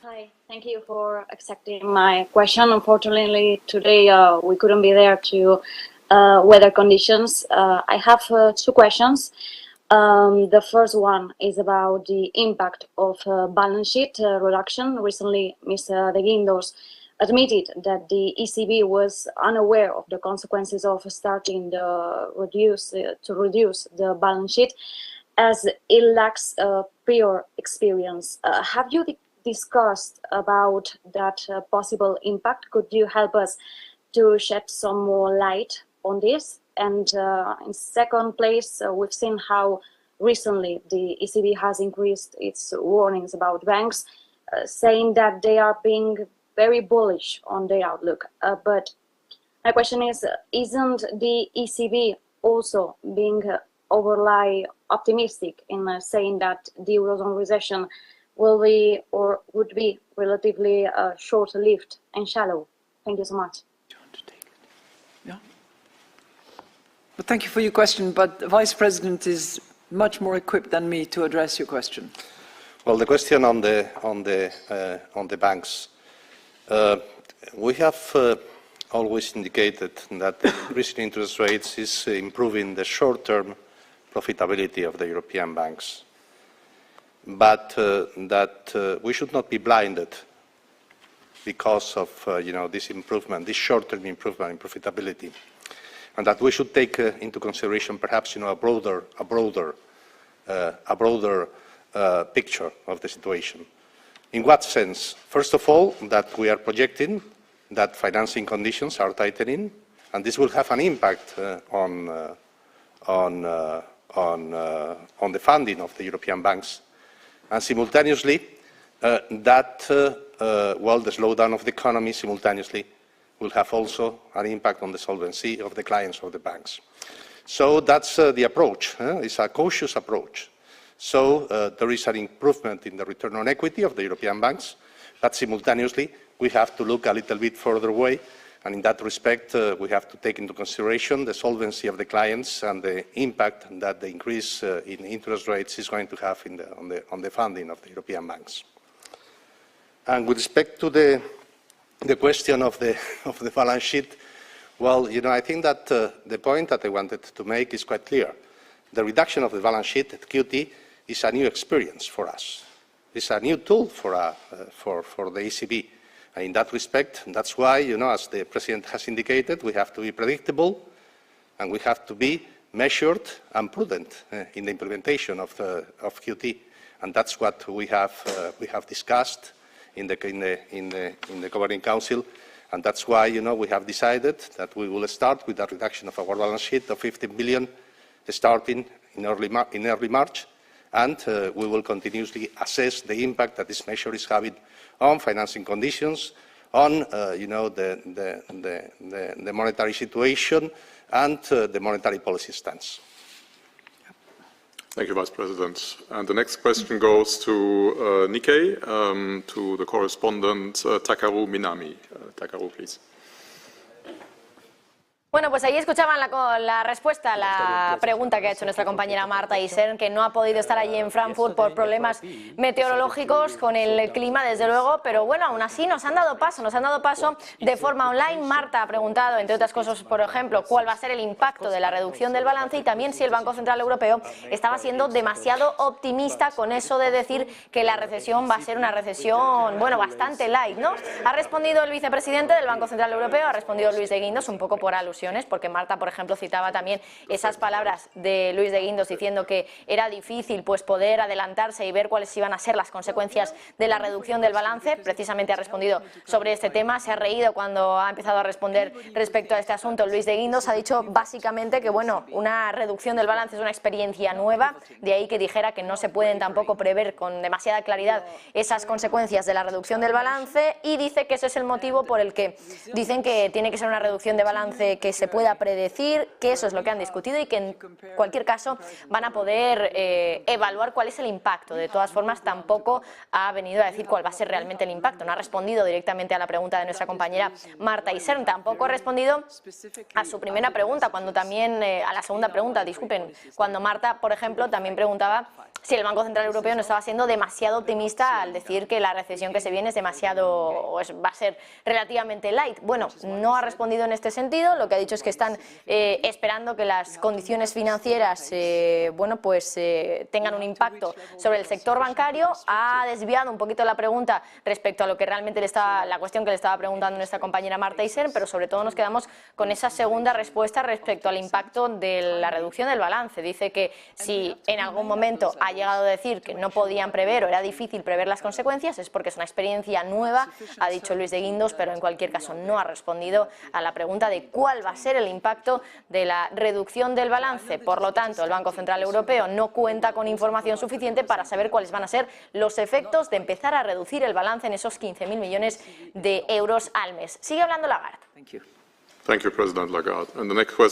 Hi, thank you for accepting my question. Unfortunately, today we couldn't be there to weather conditions. I have two questions. The first one is about the impact of balance sheet reduction. Recently, Mr. De Guindos admitted that the ECB was unaware of the consequences of starting to reduce the balance sheet, as it lacks prior experience. Have you discussed about that possible impact? Could you help us to shed some more light on this? And in second place, we've seen how recently the ECB has increased its warnings about banks, saying that they are being very bullish on their outlook. But my question is, isn't the ECB also being overly optimistic in saying that the Eurozone recession will be or would be relatively short-lived and shallow? Thank you so much. Do you want to take it? Yeah. Well, thank you for your question, but the Vice President is much more equipped than me to address your question. Well, the question on the banks, we have always indicated that the increase in interest rates is improving the short-term profitability of the European banks, but that we should not be blinded because of this improvement, this short-term improvement in profitability, and that we should take into consideration perhaps a broader picture of the situation. In what sense? First of all, that we are projecting that financing conditions are tightening, and this will have an impact on the funding of the European banks, and simultaneously that the slowdown of the economy simultaneously will have also an impact on the solvency of the clients of the banks. So that's the approach. It's a cautious approach. So there is an improvement in the return on equity of the European banks, but simultaneously we have to look a little bit further away, and in that respect we have to take into consideration the solvency of the clients and the impact that the increase in interest rates is going to have on the funding of the European banks. And with respect to the question of the balance sheet, well, I think that the point that I wanted to make is quite clear. The reduction of the balance sheet at QT is a new experience for us. It's a new tool for the ECB. And in that respect, that's why, as the President has indicated, we have to be predictable and we have to be measured and prudent in the implementation of QT. And that's what we have discussed in the Governing Council. And that's why, we have decided that we will start with a reduction of our balance sheet of 15 billion starting in early March. And we will continuously assess the impact that this measure is having on financing conditions, on the monetary situation, and the monetary policy stance. Thank you, Vice President. And the next question goes to Nikkei, to the correspondent Takaru Minami. Takaru, please. Bueno, pues ahí escuchaban la respuesta a la pregunta que ha hecho nuestra compañera Marta Isern, que no ha podido estar allí en Frankfurt por problemas meteorológicos con el clima, desde luego, pero bueno, aún así nos han dado paso de forma online. Marta ha preguntado, entre otras cosas, por ejemplo, cuál va a ser el impacto de la reducción del balance y también si el Banco Central Europeo estaba siendo demasiado optimista con eso de decir que la recesión va a ser una recesión, bueno, bastante light, ¿no? Ha respondido el vicepresidente del Banco Central Europeo, ha respondido Luis de Guindos, un poco por alusión, porque Marta, por ejemplo, citaba también esas palabras de Luis de Guindos diciendo que era difícil pues poder adelantarse y ver cuáles iban a ser las consecuencias de la reducción del balance. Precisamente ha respondido sobre este tema, se ha reído cuando ha empezado a responder respecto a este asunto. Luis de Guindos ha dicho básicamente que bueno, una reducción del balance es una experiencia nueva, de ahí que dijera que no se pueden tampoco prever con demasiada claridad esas consecuencias de la reducción del balance, y dice que ese es el motivo por el que dicen que tiene que ser una reducción de balance que que se pueda predecir, que eso es lo que han discutido y que en cualquier caso van a poder evaluar cuál es el impacto. De todas formas, tampoco ha venido a decir cuál va a ser realmente el impacto. No ha respondido directamente a la pregunta de nuestra compañera Marta Isern. Tampoco ha respondido a su primera pregunta, cuando también, a la segunda pregunta, disculpen, cuando Marta, por ejemplo, también preguntaba si el Banco Central Europeo no estaba siendo demasiado optimista al decir que la recesión que se viene es demasiado, o va a ser relativamente light. Bueno, no ha respondido en este sentido. Lo que ha dicho es que están esperando que las condiciones financieras tengan un impacto sobre el sector bancario. Ha desviado un poquito la pregunta respecto a lo que realmente la cuestión que le estaba preguntando nuestra compañera Marta Isern, pero sobre todo nos quedamos con esa segunda respuesta respecto al impacto de la reducción del balance. Dice que si en algún momento ha llegado a decir que no podían prever o era difícil prever las consecuencias, es porque es una experiencia nueva, ha dicho Luis de Guindos, pero en cualquier caso no ha respondido a la pregunta de cuál va a ser el impacto de la reducción del balance. Por lo tanto, el Banco Central Europeo no cuenta con información suficiente para saber cuáles van a ser los efectos de empezar a reducir el balance en esos 15.000 millones de euros al mes. Sigue hablando Lagarde. Thank you, President Lagarde. And the next question